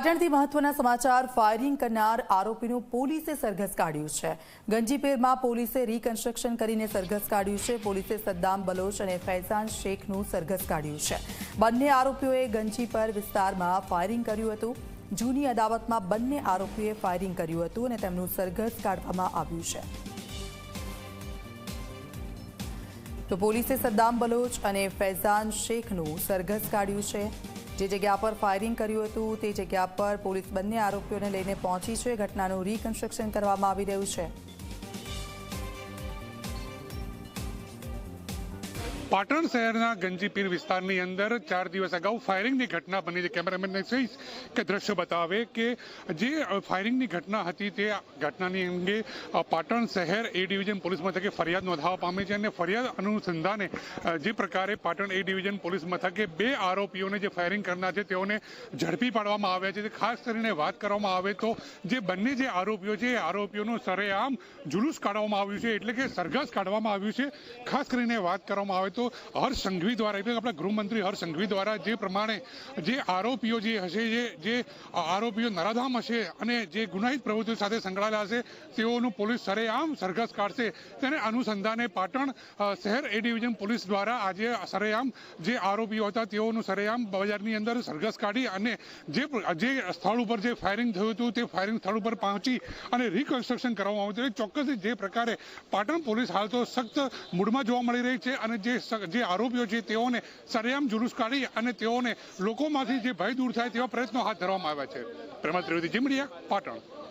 પાટણથી મહત્વના સમાચાર ફાયરિંગ કરનાર આરોપીનું પોલીસે સરઘસ કાઢ્યું છે। ગંજીપેરમાં પોલીસે રીકન્સ્ટ્રક્શન કરીને સરઘસ કાઢ્યું છે। પોલીસે સદ્દામ બલોચ અને ફૈઝાન શેખનું સરઘસ કાઢ્યું છે। બંને આરોપીઓએ ગંજીપર વિસ્તારમાં ફાયરિંગ કર્યું હતું। જૂની અદાવતમાં બંને આરોપીઓએ ફાયરિંગ કર્યું હતું અને તેમનું સરઘસ કાઢવામાં આવ્યું છે। તો પોલીસે સદ્દામ બલોચ અને ફૈઝાન શેખનું સરઘસ કાઢ્યું છે। જે જગ્યા પર ફાયરિંગ કર્યું હતું તે જગ્યા પર પોલીસ બંને આરોપીઓને લઈને પહોંચી છે। ઘટનાનું રીકન્સ્ટ્રક્શન કરવામાં આવી રહ્યું છે। પાટણ શહેરના ગંજીપીર વિસ્તારની અંદર 4 દિવસ અગાઉ ફાયરિંગની ઘટના બની છે। કેમેરામેનને કહીશ કે દ્રશ્ય બતાવે કે જે ફાયરિંગની ઘટના હતી તે ઘટનાની અંગે પાટણ શહેર એ ડિવિઝન પોલીસ મથકે ફરિયાદ નોંધાવવા પામી છે અને ફરિયાદ અનુસંધાને જે પ્રકારે પાટણ એ ડિવિઝન પોલીસ મથકે 2 આરોપીઓને જે ફાયરિંગ કરનાર છે તેઓને ઝડપી પાડવામાં આવ્યા છે। ખાસ કરીને વાત કરવામાં આવે તો જે બંને જે આરોપીઓ છે એ આરોપીઓનું સરેઆમ જુલુસ કાઢવામાં આવ્યું છે, એટલે કે સરઘસ કાઢવામાં આવ્યું છે। ખાસ કરીને વાત કરવામાં આવે તો હર્ષ સંઘવી દ્વારા, એટલે આપણા ગૃહમંત્રી હર્ષ સંઘવી દ્વારા જે પ્રમાણે જે આરોપીઓ જે હશે, જે આરોપીઓ નરાધામ હશે અને જે ગુનાહિત પ્રવૃત્તિઓ સાથે સંકળાયેલા હશે તેઓનું પોલીસ સરેઆમ સરઘસ કાઢશે, તેને અનુસંધાને પાટણ શહેર એ ડિવિઝન પોલીસ દ્વારા આજે સરેઆમ જે આરોપીઓ હતા તેઓનું સરેઆમ બજારની અંદર સરઘસ કાઢી અને જે સ્થળ ઉપર જે ફાયરિંગ થયું હતું તે ફાયરિંગ સ્થળ ઉપર પહોંચી અને રીકન્સ્ટ્રક્શન કરવામાં આવ્યું છે। ચોક્કસ જે પ્રકારે પાટણ પોલીસ હાલ તો સખ્ત મૂડમાં જોવા મળી રહી છે અને જે આરોપીઓ છે તેઓને સરેઆમ જુલુસ કાઢી અને તેઓને લોકોમાંથી જે ભય દૂર થાય તેવા પ્રયત્નો હાથ ધરવામાં આવ્યા છે। પ્રમદ ત્રિવેદી, જી મીડિયા, પાટણ।